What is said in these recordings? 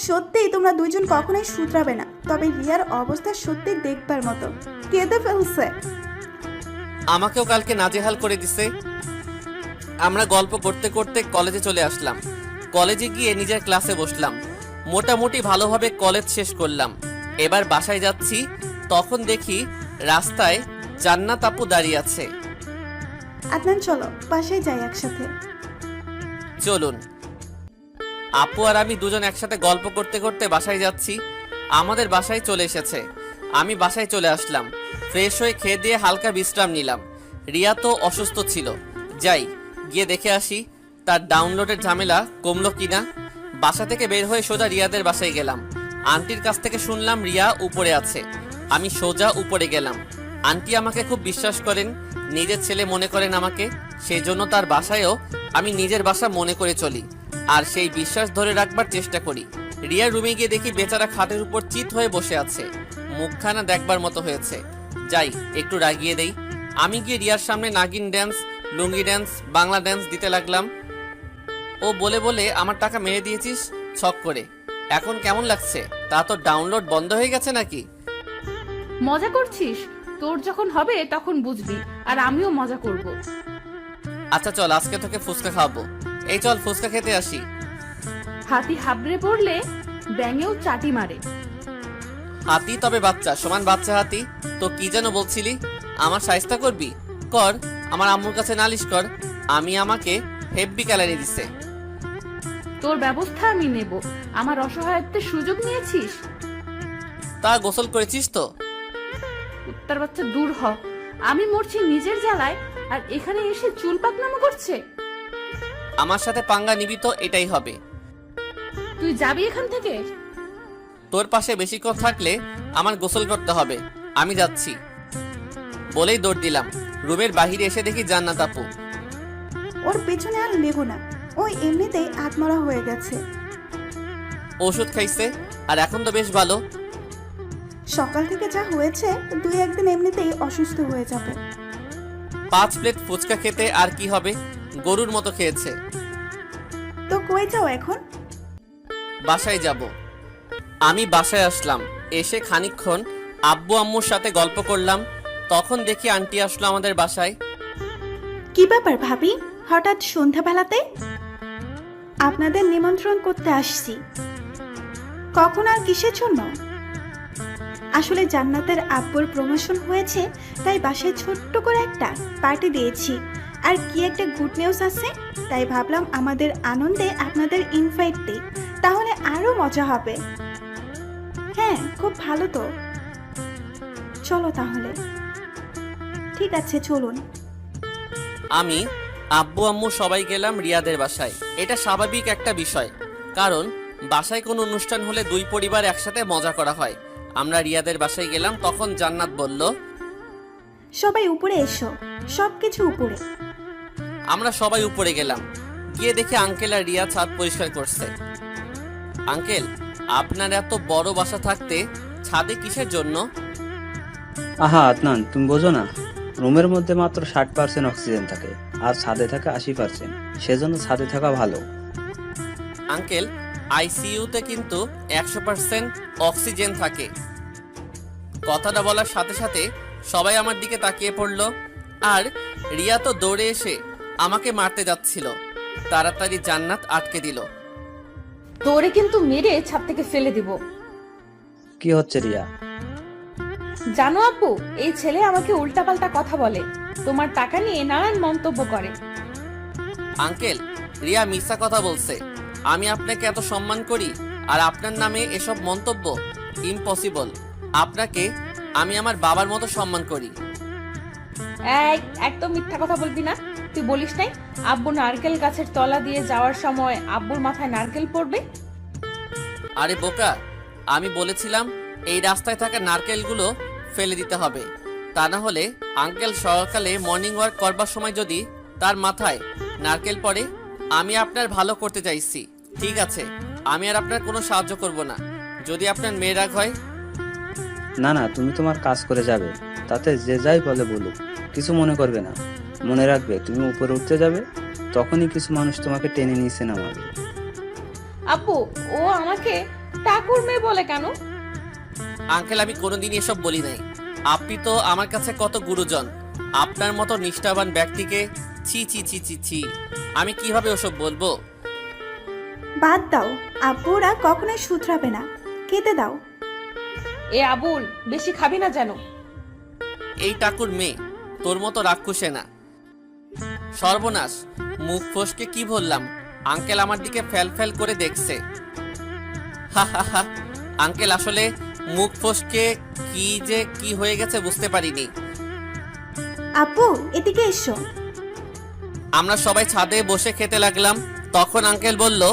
সত্যিই তোমরা দুইজন কখনোই শুধরাবে না, তবে রিয়ার অবস্থা সত্যি দেখবার মতো, কেঁদে ফেলছে। আমাকেও কালকে নাজেহাল করে দিছে। আমরা গল্প করতে করতে কলেজে চলে আসলাম। কলেজে গিয়ে নিজের ক্লাসে বসলাম। মোটামুটি ভালোভাবে কলেজ শেষ করলাম। এবার বাসায় যাচ্ছি, তখন দেখি রাস্তায় জান্নাত আপু দাঁড়িয়ে আছে। আদনান চলো বাসায় যাই একসাথে। চলুন। আপু আর আমি দুজন একসাথে গল্প করতে করতে বাসায় যাচ্ছি। আমাদের বাসায় চলে এসেছে। আমি বাসায় চলে আসলাম। ফ্রেশ হয়ে খেয়ে দিয়ে হালকা বিশ্রাম নিলাম। রিয়া তো অসুস্থ ছিল। যাই গিয়ে দেখে আসি তার ডাউনলোডের ঝামেলা কমলো কিনা। বাসা থেকে বের হয়ে সোজা রিয়াদের বাসায় গেলাম। আন্টির কাছ থেকে শুনলাম রিয়া উপরে আছে। আমি সোজা উপরে গেলাম। আন্টি আমাকে খুব বিশ্বাস করেন, নিজের ছেলে মনে করেন আমাকে। সেই জন্য তার বাসায়ও আমি নিজের বাসা মনে করে চলি, আর সেই বিশ্বাস ধরে রাখবার চেষ্টা করি। রিয়ার রুমে গিয়ে দেখি বেচারা খাটের উপর চিত হয়ে বসে আছে। মুখখানা দেখবার মতো হয়েছে। যাই একটু রাগিয়ে দেই। আমি গিয়ে রিয়ার সামনে নাগিন ড্যান্স, লুঙ্গি ড্যান্স, বাংলা ড্যান্স দিতে লাগলাম। ও বলে বলে আমার টাকা মেরে দিয়েছিস ছক করে। এখন কেমন লাগছে? তা তো ডাউনলোড বন্ধ হয়ে গেছে নাকি? মজা করছিস? তোর যখন হবে তখন বুঝবি, আর আমিও মজা করব। আচ্ছা চল, আজকে তোকে ফুচকা খাওয়াবো। এই চল ফুচকা খেতে আসি। হাতি হাবড়ে পড়লে ব্যাঙেও চাটি মারে। হাতি তবে বাচ্চা, সমান বাচ্চা হাতি। তো কি যেন বলছিলি? আমার শায়েস্তা করবি? কর, আমার আম্মুর কাছে নালিশ কর। আমাকে হেব্বি ক্যালারি দিছে। তোর ব্যবস্থা আমি নেব। আমার অসহায়ত্বের সুযোগ নিয়েছিস? তা গোসল করেছিস তো? উত্তর বাচ্চা দূর হ। আমি মরছি নিজের জ্বালায়, আর এখানে এসে চুল পাকনামো করছে। আমার সাথে পাঙ্গা নিবি তো এটাই হবে। তুই যাবি এখান থেকে? তোর পাশে বেশিক্ষণ থাকলে আমার গোসল করতে হবে। আমি যাচ্ছি বলেই দৌড় দিলাম। রুমের বাহিরে এসে দেখি জান্নাত আপু। ওর পেছনে আর নেব না, ওই এমনিতেই আত্মরা হয়ে গেছে। ওষুধ খাইছে আর এখন তো বেশ ভালো। সকাল থেকে যা হয়েছে, দুই একদিন এমনিতেই অসুস্থ হয়ে যাবে। 5 প্লেট ফুচকা খেতে আর কি হবে, গরুর মতো খেয়েছে। তো কই যাও এখন? বাসায় যাব। আমি বাসায় আসলাম। এসে খানিকক্ষণ আব্বু আম্মুর সাথে গল্প করলাম। তখন দেখি আন্টি আসলো আমাদের বাসায়। কি ব্যাপার ভাবি, হঠাৎ সন্ধ্যাবেলাতে? আপনাদের নিমন্ত্রণ করতে আসছি। কখন আর কিসের জন্য? আসলে জান্নাতের আব্বুর প্রমোশন হয়েছে, তাই বাসায় ছোট্ট করে একটা পার্টি দিয়েছি। আর কি একটা গুড নিউজ আছে, তাই ভাবলাম আমাদের আনন্দে আপনাদের ইনভাইট দিই, তাহলে আরো মজা হবে। হ্যাঁ, খুব ভালো তো। চলো তাহলে। ঠিক আছে চলুন। আমি আব্বু আম্মু সবাই গেলাম রিয়াদের বাসায়। এটা স্বাভাবিক একটা বিষয়, কারণ বাসায় কোনো অনুষ্ঠান হলে দুই পরিবার একসাথে মজা করা হয়। আমরা রিয়াদের বাসায় গেলাম। তখন জান্নাত বলল, সবাই উপরে এসো, সবকিছু উপরে। আমরা সবাই উপরে গেলাম। গিয়ে দেখি আঙ্কেল আর রিয়া ছাদ পরিষ্কার করছে। আঙ্কেল, আপনার এত বড় বাসা থাকতে ছাদে কিসের জন্য? আহা আদনান, তুমি বোঝো না, রুমের মধ্যে মাত্র 60% অক্সিজেন থাকে, আর ছাদে থাকে 80%। সেজন্য ছাদে থাকা ভালো। আঙ্কেল, আইসিইউতে কিন্তু 100% অক্সিজেন থাকে। কথাটা বলার সাথে সাথে সবাই আমার দিকে তাকিয়ে পড়ল। আর রিয়া তো দৌড়ে এসে আমাকে মারতে যাচ্ছিল। তাড়াতাড়ি জান্নাত আটকে দিল। তোরে কিন্তু মেরে ছাদ থেকে ফেলে দিব। কি হচ্ছে রিয়া? জানো আপু, এই ছেলে আমাকে উল্টাপাল্টা কথা বলে, তোমার টাকা নিয়ে নানান মন্তব্য করে। আঙ্কেল, রিয়া মিথ্যা কথা বলছে। আমি আপনাকে এত সম্মান করি, আর আপনার নামে এসব মন্তব্য? ইম্পসিবল। আপনাকে আমি আমার বাবার মতো সম্মান করি। একদম মিথ্যা কথা বলবি না। তুই বলিস নাই আব্বু নারকেল গাছের তলা দিয়ে যাওয়ার সময় আব্বুর মাথায় নারকেল পড়বে? আরে বোকা, আমি বলেছিলাম এই রাস্তায় থাকা নারকেলগুলো ফেলে দিতে হবে। তা না হলে আঙ্কেল সকালে মর্নিং ওয়াক করবার সময় যদি তার মাথায় নারকেল পড়ে। আমি আপনার ভালো করতে চাইছি, ঠিক আছে? আমি আর আপনার কোনো সাহায্য করব না। যদি আপনার মেয়ে রাগ হয়। না না, তুমি তোমার কাজ করে যাবে, তাতে যে যাই বলে বলুক, কিছু মনে করবে না। মনে রাখবে, তুমি উপরে উঠতে যাবে, তখনই কিছু মানুষ তোমাকে টেনে নিয়েছে নামাবে। আপু, ও আমাকে ঠাকুর মেয়ে বলে কেন? আঙ্কেল, আমি কোনোদিন এসব বলি নাই। আপনি তো আমার কাছে কত গুরুজন। আপনার মতো নিষ্ঠাবান ব্যক্তিকে ছি ছি ছি ছি ছি, আমি কিভাবে ওসব বলবো? বাদ দাও, আব্বুরা কখনোই শুধরাবে না, খেতে দাও। এ আবুল, বেশি খাবি না যেন। এই টাকুর মেয়ে তোর মতো রাক্ষসে না। সর্বনাশ, মুখ ফসকে কি বললাম? আঙ্কেল আমার দিকে ফ্যাল ফ্যাল করে দেখছে। হা হা হা। আঙ্কেল, আসলে মুখ ফসকে কি হয়ে গেছে বুঝতে পারিনি। আব্বু, এদিকে এসো। আমরা সবাই ছাদে বসে খেতে লাগলাম। তখন আঙ্কেল বলল,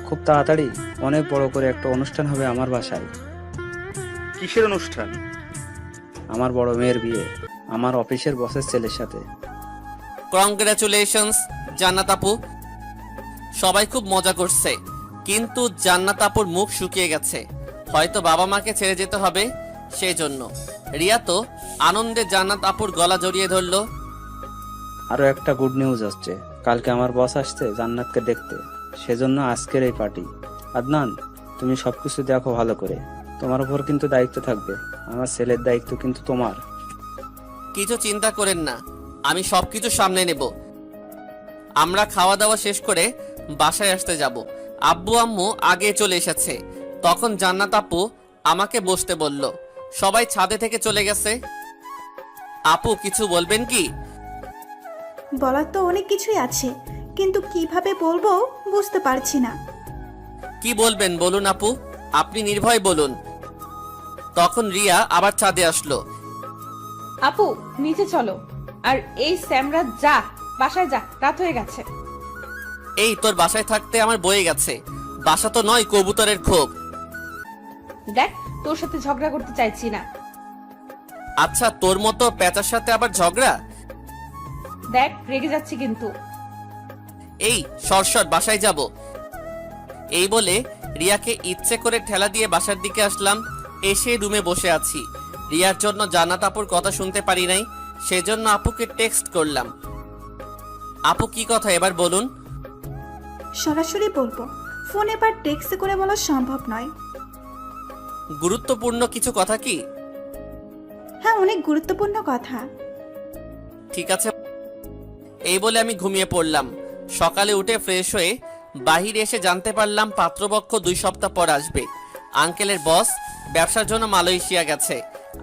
খুব তাড়াতাড়ি অনেক বড় করে একটা অনুষ্ঠান হবে আমার বাসায়। কিসের অনুষ্ঠান? আমার বড় মেয়ের বিয়ে, আমার অফিসের বসের ছেলের সাথে। কংগ্রাচুলেশনস জান্নাত আপু। সবাই খুব মজা করছে, কিন্তু জান্নাত আপুর মুখ শুকিয়ে গেছে। হয়তো বাবা মাকে ছেড়ে যেতে হবে সেই জন্য। রিয়া তো আনন্দে জান্নাত আপুর গলা জড়িয়ে ধরলো। আরো একটা গুড নিউজ আসছে, কালকে আমার বস আসছে জান্নাতকে দেখতে, সেজন্য আজকের এই পার্টি। আদনান, তুমি সবকিছু দেখো ভালো করে, তোমার উপর কিন্তু দায়িত্ব থাকবে, আমার ছেলের দায়িত্ব কিন্তু তোমার। কিছু চিন্তা করেন না, আমি সবকিছু সামনে নেব। আমরা খাওয়া দাওয়া শেষ করে বাসায় আসতে যাব। আব্বু আম্মু আগে চলে এসেছে। তখন জান্নাত আপু আমাকে বসতে বলল। সবাই ছাদে থেকে চলে গেছে। আপু, কিছু বলবেন কি? বলার তো অনেক কিছুই আছে, কিন্তু কিভাবে বলবো বুঝতে পারছি না। কি বলবেন বলুন আপু, আপনি নির্ভয় বলুন। তখন রিয়া আবার ছাদে আসলো। আপু, নিচে চলো। আর এই স্যামরা যা, বাসায় যা, রাত হয়ে গেছে। এই, তোর বাসায় থাকতে আমার বয়ে গেছে। বাসা তো নয় কবুতরের খোপ। দেখ, তোর সাথে ঝগড়া করতে চাইছি না। আচ্ছা, তোর মতো পেঁচার সাথে আবার ঝগড়া? দেখ, রেগে যাচ্ছি কিন্তু। এই সরসর, বাসায় যাব। এই বলে রিয়াকে ইচ্ছে করে ঠেলা দিয়ে বাসার দিকে আসলাম। এসে রুমে বসে আছি। রিয়ার জন্য জান্নাত আপুর কথা শুনতে পারি নাই, সেজন্য আপুকে টেক্সট করলাম। আপু, কি কথা এবার বলুন। সরাসরি বলবো, ফোন এবার টেক্সট করে বলা সম্ভব নয়। গুরুত্বপূর্ণ কিছু কথা কি? হ্যাঁ, অনেক গুরুত্বপূর্ণ কথা। ঠিক আছে। এই বলে আমি ঘুমিয়ে পড়লাম। সকালে উঠে ফ্রেশ হয়ে বাহিরে এসে জানতে পারলাম পাত্রপক্ষ 2 সপ্তাহ পর আসবে। আঙ্কেলের বস ব্যবসার জন্য মালয়েশিয়া গেছে।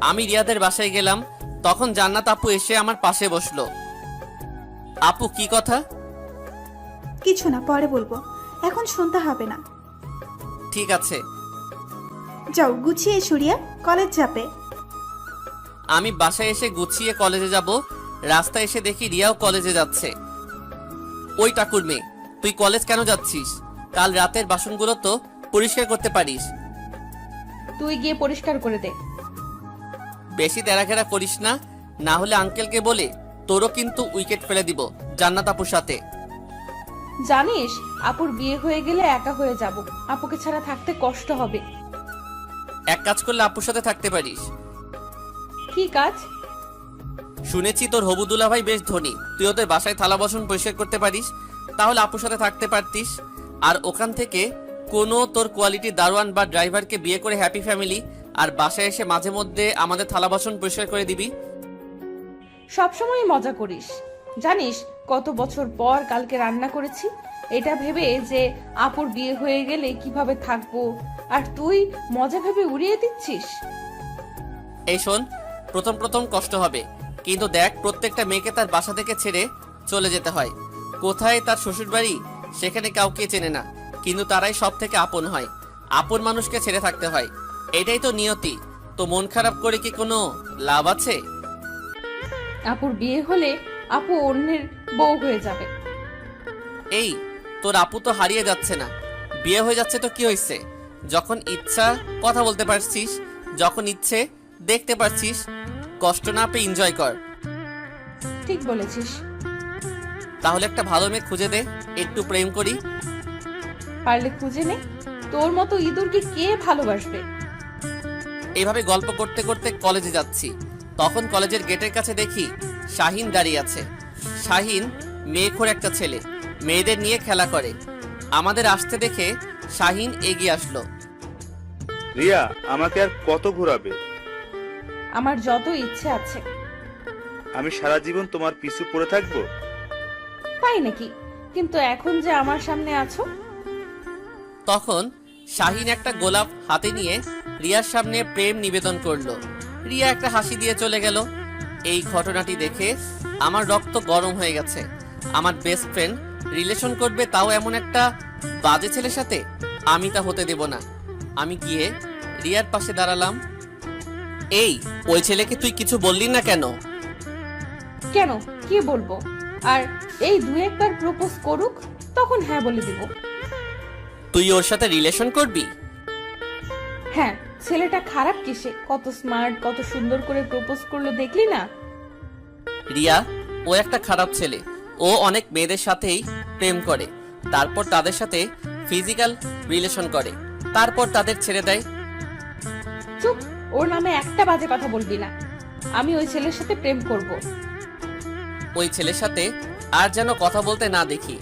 আমি রিয়াদের বাসায় গেলাম। তখন জান্নাত আপু এসে আমার পাশে বসলো। আপু, কি কথা? কিছু না, পরে বলবো, এখন শুনতে হবে না। ঠিক আছে। যাও, গুছিয়ে এসো রিয়া, কলেজ যাবে। আমি বাসায় এসে গুছিয়ে কলেজে যাব। রাস্তায় এসে দেখি রিয়াও কলেজে যাচ্ছে। ওই টাকুর মেয়ে, তুই কলেজ কেন যাচ্ছিস? কাল রাতের বাসনগুলো তো পরিষ্কার করতে পারিস। তুই গিয়ে পরিষ্কার করে দে। বেশি তেরাঘেরা করিস না, না হলে আঙ্কেলকে বলে তোরও কিন্তু উইকেট ফেলে দিব জান্নাত আপুর সাথে। জানিস, আপুর বিয়ে হয়ে গেলে একা হয়ে যাব। আপুকে ছাড়া থাকতে কষ্ট হবে। এক কাজ করলে আপুর সাথে থাকতে পারিস। কি কাজ? শুনেছি তোর হবু দুলাভাই বেশ ধনী, তুই ওদের বাসায় থালা বাসন পরিষ্কার করতে পারিস। তাহলে আপুর সাথে থাকতে পারতিস। আর ওখান থেকে কোনো তোর কোয়ালিটি দারোয়ান বা ড্রাইভারকে বিয়ে করে হ্যাপি ফ্যামিলি, আর বাসায় এসে মাঝে মধ্যে আমাদের থালা বাসন পরিষ্কার করে দিবি। সবসময় মজা করিস। জানিস কত বছর পর কালকে রান্না করেছি, এটা ভেবে যে আপুর বিয়ে হয়ে গেলে কিভাবে থাকবো, আর তুই মজা ভেবে উড়িয়ে দিচ্ছিস। এই শোন, প্রথম প্রথম কষ্ট হবে, কিন্তু দেখ প্রত্যেকটা মেয়েকে তার বাসা থেকে ছেড়ে চলে যেতে হয়। কোথায় তার শ্বশুর বাড়ি, সেখানে কাউকে চেনে না, কিন্তু তারাই সব থেকে আপন হয়। আপন মানুষকে ছেড়ে থাকতে হয়, এটাই তো নিয়তি। তো মন খারাপ করে কি কোনো লাভ আছে? আপুর বিয়ে হলে আপু অন্যের বউ হয়ে যাবে। এই, তোর আপু তো হারিয়ে যাচ্ছে না, বিয়ে হয়ে যাচ্ছে তো কি হয়েছে? যখন ইচ্ছা কথা বলতে পারছিস, যখন ইচ্ছে দেখতে পারছিস। কষ্ট না পেয়ে এনজয় কর। ঠিক বলেছিস। তাহলে একটা ভালো মেয়ে খুঁজে দে, একটু প্রেম করি। পারলে খুঁজে নে, তোর মতো ইঁদুরকে কে ভালোবাসবে? এইভাবে গল্প করতে করতে কলেজে যাচ্ছি। তখন কলেজের গেটের কাছে দেখি শাহিন দাঁড়িয়ে আছে। শাহিন মেয়েখোর একটা ছেলে, মেয়েদের নিয়ে খেলা করে। আমাদের আসতে দেখে শাহিন এগিয়ে আসলো। রিয়া, আমাকে আর কত ঘোরাবে? আমার যত ইচ্ছে আছে। আমি সারা জীবন তোমার পিছু পড়ে থাকবো? তাই নাকি? কিন্তু এখন যে আমার সামনে আছো। তখন শাহিন একটা গোলাপ হাতে নিয়ে রিয়ার সামনে প্রেম নিবেদন করলো। রিয়া একটা হাসি দিয়ে চলে গেল। এই ঘটনাটি দেখে আমার রক্ত গরম হয়ে গেছে। আমার বেস্ট ফ্রেন্ড রিলেশন করবে, তাও এমন একটা বাজে ছেলের সাথে। আমি তা হতে দেব না। আমি গিয়ে রিয়ার পাশে দাঁড়ালাম। এই, ওই ছেলেকে তুই কিছু বললি না কেন? কেন, কি বলবো? আর এই দু একবার প্রপোজ করুক, তখন হ্যাঁ বলে দিব। তুই ওর সাথে রিলেশন করবি? হ্যাঁ, ছেলেটা খারাপ কিসে? কত স্মার্ট, কত সুন্দর করে প্রপোজ করলো, দেখলি না? রিয়া, ও একটা খারাপ ছেলে। ও অনেক মেয়েদের সাথেই প্রেম করে, তারপর তাদের সাথে ফিজিক্যাল রিলেশন করে, তারপর তাদের ছেড়ে দেয়। চুপ, ওর নামে একটা বাজে কথা বলবি না। আমি ওই ছেলের সাথে প্রেম করব। ওই ছেলের সাথে আর যেন কথা বলতে না দেখি,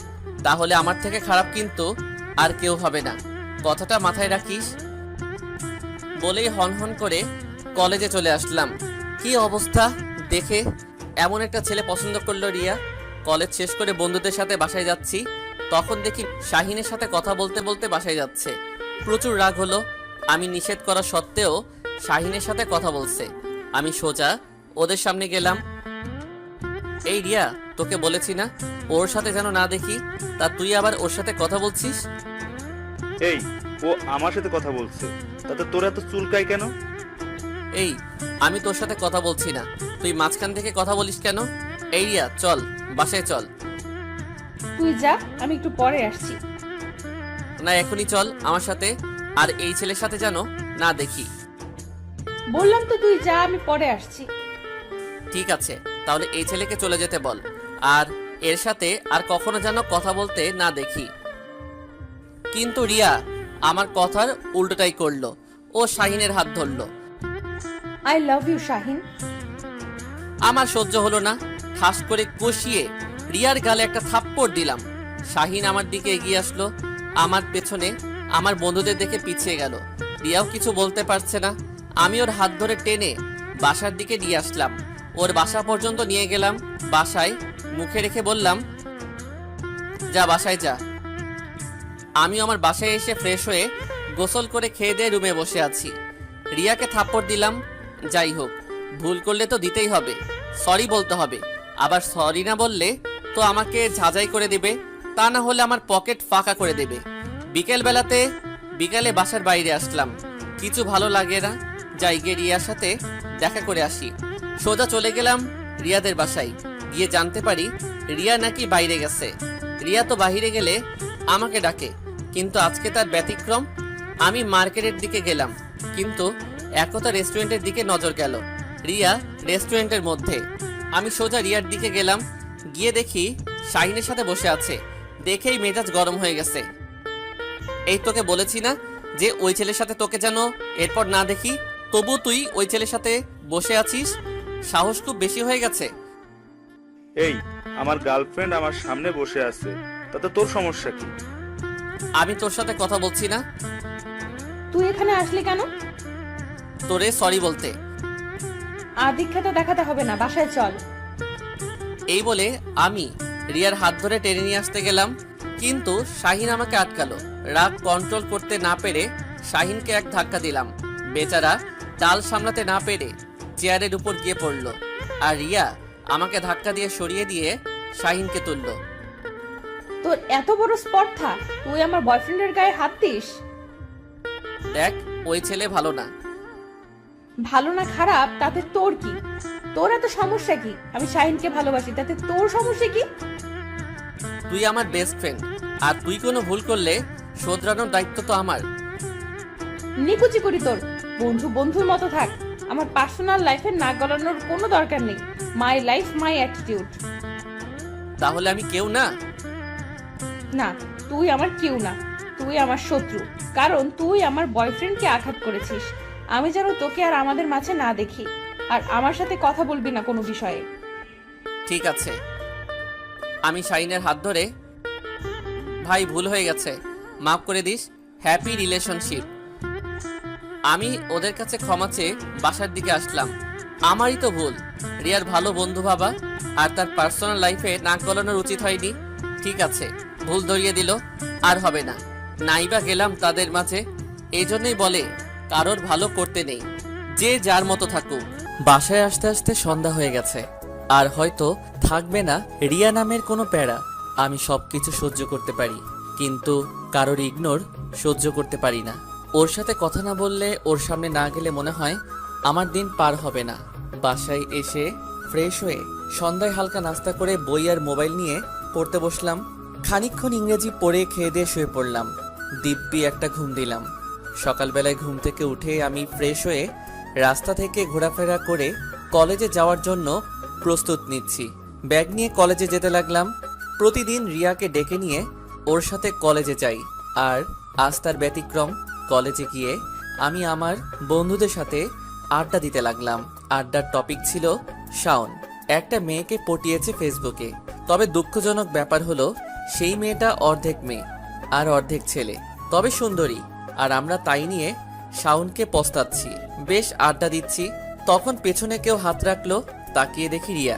তাহলে আমার থেকে খারাপ কিন্তু আর কেউ হবে না। কথাটা মাথায় রাখিস। বলেই হনহন করে কলেজে চলে আসলাম। কি অবস্থা দেখে! এমন একটা ছেলে পছন্দ করলো রিয়া। কলেজ শেষ করে বন্ধুদের সাথে বাসায় যাচ্ছি, তখন দেখি শাহিনের সাথে কথা বলতে বলতে বাসায় যাচ্ছে। প্রচুর রাগ হলো। আমি নিষেধ করা সত্ত্বেও শাহিনের সাথে কথা বলছে। আমি সোজা ওদের সামনে গেলাম। এই রিয়া, তোকে বলেছি না ওর সাথে যেন না দেখি, তা তুই আবার ওর সাথে কথা বলছিস? এই, ও আমার সাথে কথা বলছে, তাতে তোর এত চুলকায় কেন? এই, আমি তোর সাথে কথা বলছি না, তুই মাঝখান থেকে কথা বলিস কেন? এই রিয়া, চল বাসায় চল। তুই যা, আমি একটু পরে আসছি। না, এখনই চল আমার সাথে, আর এই ছেলের সাথে যেন না দেখি। বললাম তো তুই যা, আমি পরে আসছি। ঠিক আছে, তাহলে এই ছেলেকে চলে যেতে বল, আর এর সাথে আর কখনো যেন কথা বলতে না দেখি। কিন্তু রিয়া আমার কথার উল্টোটাই করলো। ও শাহিনের হাত ধরলো। I love you Shaheen. আমার সহ্য হলো না। ঠাস করে কষিয়ে রিয়ার গালে একটা থাপ্পড় দিলাম। শাহিন আমার দিকে এগিয়ে আসলো, আমার পেছনে আমার বন্ধুদের দেখে পিছিয়ে গেল। রিয়াও কিছু বলতে পারছে না। আমি ওর হাত ধরে টেনে বাসার দিকে নিয়ে আসলাম। ওর বাসা পর্যন্ত নিয়ে গেলাম। বাসায় মুখে রেখে বললাম, যা বাসায় যা। আমি আমার বাসায় এসে ফ্রেশ হয়ে গোসল করে খেয়ে দিয়ে রুমে বসে আছি। রিয়াকে থাপ্পড় দিলাম। যাই হোক, ভুল করলে তো দিতেই হবে, সরি বলতে হবে। আবার সরি না বললে তো আমাকে ঝাঁঝাই করে দেবে, তা না হলে আমার পকেট ফাঁকা করে দেবে। বিকালে বাসার বাইরে আসলাম, কিছু ভালো লাগে না। যাই গিয়ে রিয়ার সাথে দেখা করে আসি। সোজা চলে গেলাম রিয়াদের বাসায়। গিয়ে জানতে পারি রিয়া নাকি বাইরে গেছে। রিয়া তো বাইরে গেলে আমাকে ডাকে, কিন্তু আজকে তার ব্যতিক্রম। আমি মার্কেটের দিকে গেলাম, কিন্তু একতা রেস্টুরেন্টের দিকে নজর গেল। রিয়া রেস্টুরেন্টের মধ্যে। আমি সোজা রিয়ার দিকে গেলাম। গিয়ে দেখি শাহিনের সাথে বসে আছে। দেখেই মেজাজ গরম হয়ে গেছে। এই, তোকে বলেছি না যে ওই ছেলের সাথে তোকে যেন এরপর না দেখি, তবু তুই ওই ছেলের সাথে বসে আছিস। সাহস খুব বেশি হয়ে গেছে। এই, আমার গার্লফ্রেন্ড আমার সামনে বসে আছে, তাতে তোর সমস্যা কি? আমি তোর সাথে কথা বলছি না। তুই এখানে আসলি কেন? তোরে সরি বলতে। আদিক্ষেতা দেখাতে হবে না, বাসায় চল। এই বলে আমি রিয়ার হাত ধরে টেনে নিয়ে আসতে গেলাম, কিন্তু শাহিন আমাকে আটকালো। রাগ কন্ট্রোল করতে না পেরে শাহিনকে এক ধাক্কা দিলাম। বেচারা চাল সামলাতে না পেরে চেয়ারের উপর গিয়ে পড়লো, আর রিয়া আমাকে ধাক্কা দিয়ে সরিয়ে দিয়ে শাহিনকে তুললো। তোর এত বড় স্পর্ধা, তুই আমার বয়ফ্রেন্ডের গায়ে হাত দিস? দেখ, ওই ছেলে ভালো না। ভালো না খারাপ তাতে তোর কি? তোর এত সমস্যা কি? আমি শাহিনকে ভালোবাসি, তাতে তোর সমস্যা কি? তুই আমার বেস্ট ফ্রেন্ড, আর তুই কোনো ভুল করলে শোধরানোর দায়িত্ব তো আমার। নিকুচি করি তোর। বন্ধু বন্ধুর মতো থাক। আমার পার্সোনাল লাইফে নাক গলানোর কোনো দরকার নেই। My life my attitude. তাহলে আমি কেউ না? না, তুই আমার কেউ না, তুই আমার শত্রু। কারণ তুই আমার বয়ফ্রেন্ডকে আঘাত করেছিস। আমি যেন তোকে আর আমাদের মাঝে না দেখি। আর আমার সাথে কথা বলবি না কোনো বিষয়ে। ঠিক আছে। আমি শাহিনের হাত ধরে, ভাই ভুল হয়ে গেছে, মাফ করে দিস, হ্যাপি রিলেশনশিপ। আমি ওদের কাছে ক্ষমা চেয়ে বাসার দিকে আসলাম। আমারই তো ভুল, রিয়ার ভালো বন্ধু ভাবা আর তার পার্সোনাল লাইফে নাক গলানোর উচিত হয়নি। ঠিক আছে, ভুল ধরিয়ে দিল, আর হবে না। নাইবা গেলাম তাদের মাঝে। এই জন্যই বলে কারোর ভালো করতে নেই, যে যার মতো থাকুক। বাসায় আসতে আসতে সন্ধ্যা হয়ে গেছে, আর হয়তো থাকবে না রিয়া নামের কোনো প্যারা। আমি সবকিছু সহ্য করতে পারি, কিন্তু কারোর ইগনোর সহ্য করতে পারি না। ওর সাথে কথা না বললে, ওর সামনে না গেলে মনে হয় আমার দিন পার হবে না। বাসায় এসে ফ্রেশ হয়ে সন্ধ্যায় হালকা নাস্তা করে বই আর মোবাইল নিয়ে পড়তে বসলাম। খানিকক্ষণ ইংরেজি পড়ে খেয়ে দিয়ে শুয়ে পড়লাম। দিব্যি একটা ঘুম দিলাম। সকালবেলায় ঘুম থেকে উঠে আমি ফ্রেশ হয়ে রাস্তা থেকে ঘোরাফেরা করে কলেজে যাওয়ার জন্য প্রস্তুত নিচ্ছি। ব্যাগ নিয়ে কলেজে যেতে লাগলাম। প্রতিদিন রিয়াকে ডেকে নিয়ে ওর সাথে কলেজে যাই, আর আজ তার ব্যতিক্রম। কলেজে গিয়ে আমি আমার বন্ধুদের সাথে আড্ডা দিতে লাগলাম। আড্ডার টপিক ছিল শাওন একটা মেয়েকে পটিয়েছে ফেসবুকে। তবে দুঃখজনক ব্যাপার হলো সেই মেয়েটা অর্ধেক মেয়ে আর অর্ধেক ছেলে, তবে সুন্দরী। আর আমরা তাই নিয়ে শাওনকে পস্তাচ্ছি, বেশ আড্ডা দিচ্ছি। তখন পেছনে কেউ হাত রাখলো, তাকিয়ে দেখি রিয়া।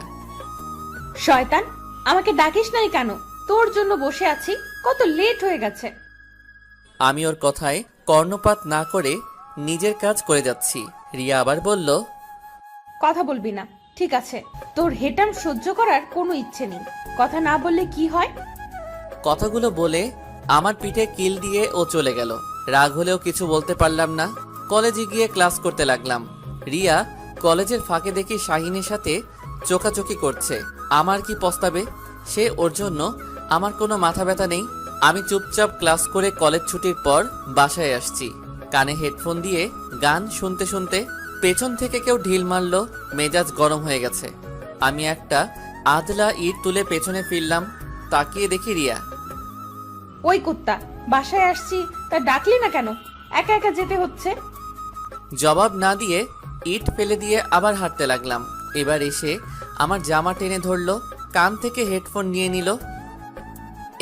শয়তান, আমাকে ডাকিস নাই কেন? তোর জন্য বসে আছি, কত লেট হয়ে গেছে। আমি ওর কথায় কর্ণপাত না করে নিজের কাজ করে যাচ্ছি। রিয়া আবার বলল, কথা বলবি না, ঠিক আছে? তোর হেটাম সহ্য করার কোনো ইচ্ছে নেই। কথা না বললে কি হয়? কথাগুলো বলে আমার পিঠে কিল দিয়ে ও চলে গেল। রাগ হলেও কিছু বলতে পারলাম না। কলেজে গিয়ে ক্লাস করতে লাগলাম। রিয়া কলেজের ফাঁকে দেখি শাহিনের সাথে চোখাচোখি করছে। আমার কি পস্তাবে? সে ওর জন্য আমার কোনো মাথা ব্যথা নেই। আমি চুপচাপ ক্লাস করে কলেজ ছুটির পর বাসায় আসছি। কানে হেডফোন দিয়ে গান শুনতে শুনতে পেছন থেকে কেউ ঢিল মারলো। মেজাজ গরম হয়ে গেছে। আমি একটা আদলা ইট তুলে পেছনে ফিরলাম। তাকিয়ে দেখি রিয়া। ওই কুত্তা, বাসায় আসছি তা ডাকলি না কেন? একা একা যেতে হচ্ছে। জবাব না দিয়ে ইট ফেলে দিয়ে আবার হাঁটতে লাগলাম। এবার এসে আমার জামা টেনে ধরলো, কান থেকে হেডফোন নিয়ে নিল।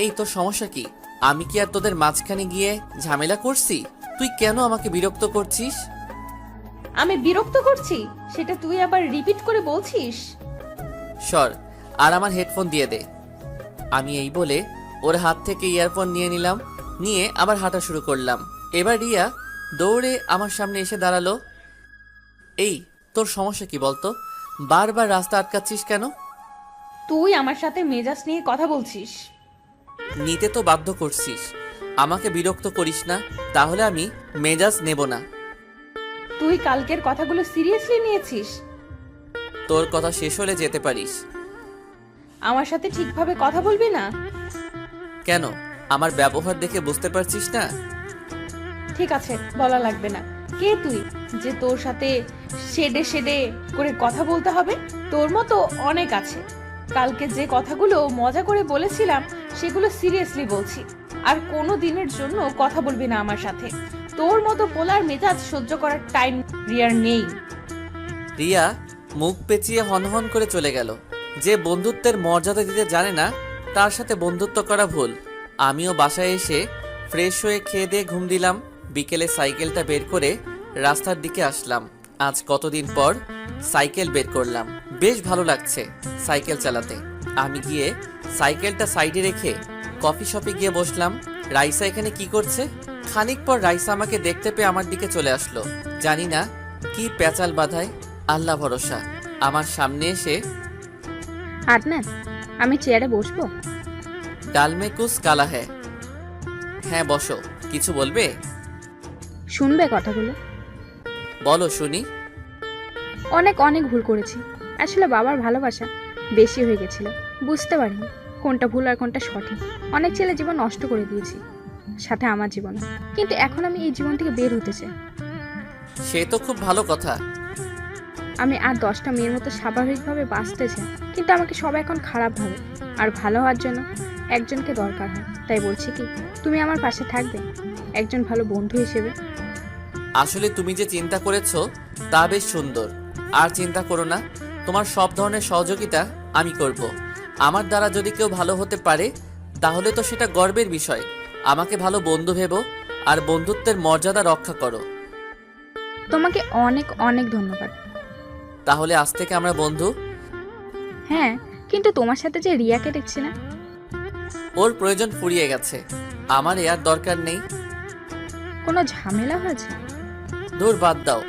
এই তোর সমস্যা কি? আমি কি আর তোদের মাঝখানে গিয়ে ঝামেলা করছি? তুই কেন আমাকে বিরক্ত করছিস? আমি বিরক্ত করছি সেটা তুই আবার রিপিট করে বলছিস? সর, আর আমার হেডফোন দিয়ে দে। আমি এই বলে ওর হাত থেকে ইয়ারফোন নিয়ে নিলাম, নিয়ে আবার হাঁটা শুরু করলাম। এবার রিয়া দৌড়ে আমার সামনে এসে দাঁড়ালো। এই তোর সমস্যা কি বলতো? বারবার রাস্তা আটকাচ্ছিস কেন? তুই আমার সাথে মেজাজ নিয়ে কথা বলছিস। নিতে তো বাধ্য করছিস। আমাকে বিরক্ত করিস না, তাহলে আমি মেজাজ নেব না। তুই কালকের কথাগুলো সিরিয়াসলি নিয়েছিস? তোর কথা শেষ হলে যেতে পারিস। আমার সাথে ঠিকভাবে কথা বলবি না? কেন, আমার ব্যবহার দেখে বুঝতে পারছিস না? ঠিক আছে, বলা লাগবে না। কে তুই যে তোর সাথে শেডে শেডে করে কথা বলতে হবে? তোর মতো অনেক আছে। কালকে যে কথাগুলো মজা করে বলেছিলাম সেগুলো সিরিয়াসলি বলছি। আর কোনো দিনের জন্য কথা বলবি না আমার সাথে। তোর মতো পোলার মেজাজ সহ্য করার টাইম রিয়ার নেই। রিয়া মুখ পেঁচিয়ে হনহন করে চলে গেল। যে বন্ধুত্বের মর্যাদা দিতে জানে না, তার সাথে বন্ধুত্ব করা ভুল। আমিও বাসায় এসে ফ্রেশ হয়ে খেয়ে দিয়ে ঘুম দিলাম। বিকেলে সাইকেলটা বের করে রাস্তার দিকে আসলাম। আজ কতদিন পর সাইকেল বের করলাম, বেশ ভালো লাগছে সাইকেল চালাতে। আমি গিয়ে সাইকেলটা সাইডে রেখে কফি শপে গিয়ে বসলাম। রাইসা এখানে কি করছে? খানিক পর রাইসা আমাকে দেখতে পেয়ে আমার দিকে চলে আসলো। জানি না কি পেঁচাল বাঁধায়, আল্লাহ ভরসা। আমার সামনে এসে, আদনান, আমি চেয়ারে বসবো? ডালমে কুছ কালা হ্যাঁ। হ্যাঁ বসো, কিছু বলবে? শুনবে কথাগুলো? বলো শুনি। অনেক অনেক ভুল করেছি। আসলে বাবার ভালোবাসা বেশি হয়ে গেছিল, বুঝতে পারিনি কোনটা ভুল আর কোনটা সঠিক। অনেক ছেলে জীবন নষ্ট করে দিয়েছি, সাথে আমার জীবন। কিন্তু এখন আমি এই জীবন থেকে বের হতে চাই। সে তো খুব ভালো কথা। আমি আর 10টা মেয়ের মতো স্বাভাবিকভাবে বাঁচতে চাই, কিন্তু আমাকে সবাই এখন খারাপ ভাবে। আর ভালো হওয়ার জন্য একজনকে দরকার হয়। তাই বলছি কি, তুমি আমার পাশে থাকবে একজন ভালো বন্ধু হিসেবে? আসলে তুমি যে চিন্তা করেছো তা বেশ সুন্দর। আর চিন্তা করো না, তোমার সব ধরনের সহযোগিতা আমি করব। আমার দ্বারা যদি কেউ ভালো হতে পারে তাহলে তো সেটা গর্বের বিষয়। আমাকে ভালো বন্ধু ভেবো আর বন্ধুত্বের মর্যাদা রক্ষা করো। তোমাকে অনেক অনেক ধন্যবাদ। তাহলে আজ থেকে আমরা বন্ধু? হ্যাঁ, কিন্তু তোমার সাথে যে রিয়াকে দেখছি না। ওর প্রয়োজন ফুরিয়ে গেছে, আমার এ আর দরকার নেই। কোনো ঝামেলা হয়েছে? দূর বাদ দাও।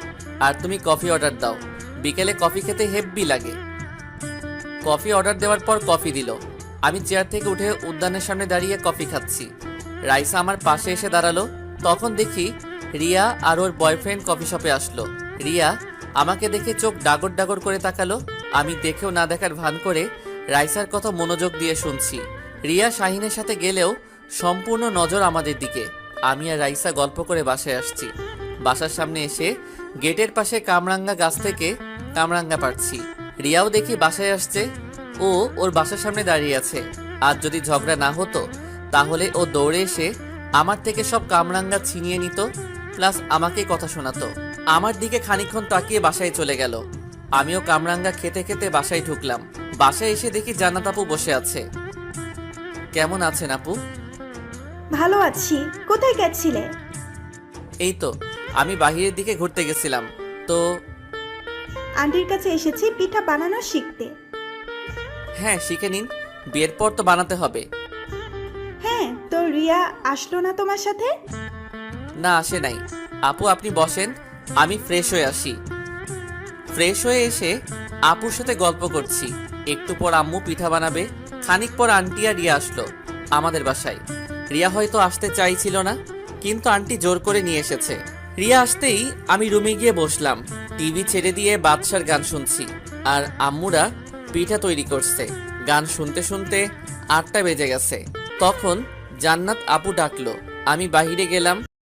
আর তুমি কফি অর্ডার দাও, বিকেলে কফি খেতে হেব্বি লাগে। কফি অর্ডার দেওয়ার পর কফি দিল। আমি চেয়ার থেকে উঠে উদ্যানের সামনে দাঁড়িয়ে কফি খাচ্ছি। রাইসা আমার পাশে এসে দাঁড়ালো। তখন দেখি রিয়া আর ওর বয়ফ্রেন্ড কফি শপে আসলো। রিয়া আমাকে দেখে চোখ ডাগর ডাগর করে তাকালো। আমি দেখেও না দেখার ভান করে রাইসার কথা মনোযোগ দিয়ে শুনছি। রিয়া শাহিনের সাথে গেলেও সম্পূর্ণ নজর আমাদের দিকে। আমি আর রাইসা গল্প করে বাসায় আসছি। বাসার সামনে এসে গেটের পাশে কামরাঙ্গা গাছ থেকে কামরাঙ্গা পাড়ছি। রিয়াও দেখি বাসায় আসছে। ও ওর বাসার সামনে দাঁড়িয়ে আছে। আর যদি ঝগড়া না হতো তাহলে ও দৌড়ে এসে আমার থেকে সব কামরাঙ্গা ছিনিয়ে নিত, প্লাস আমাকে কথা শোনাতো। আমার দিকে খানিকক্ষণ তাকিয়ে বাসায় চলে গেল। আমিও কামরাঙ্গা খেতে খেতে বাসায় ঢুকলাম। বাসায় এসে দেখি জান্নাত আপু বসে আছে। কেমন আছেন আপু? ভালো আছি। কোথায় গেছিলে? এই তো আমি বাহিরের দিকে ঘুরতে গেছিলাম। তো আন্টির কাছে এসেছি পিঠা বানানো শিখতে। হ্যাঁ, শিখে নিন, বিয়ের পর তো বানাতে হবে। হ্যাঁ, তো রিয়া আসলো না তোমার সাথে? না, আসে নাই। আপু আপনি বসেন, আমি ফ্রেশ হয়ে আসি। ফ্রেশ হয়ে এসে আপুর সাথে গল্প করছি। একটু পর আম্মু পিঠা বানাবে। খানিক পর আন্টি আর রিয়া আসলো আমাদের বাসায়। রিয়া হয়তো আসতে চাইছিল না, কিন্তু আন্টি জোর করে নিয়ে এসেছে। রিয়া আসতেই আমি রুমে গিয়ে বসলাম। টিভি ছেড়ে দিয়ে বাদশার গান শুনছি আর আম্মুরা পিঠা তৈরি করছে। গান শুনতে শুনতে 8টা বেজে গেছে। তখন জান্নাত আপু ডাকলো। আমি বাহিরে গেলাম।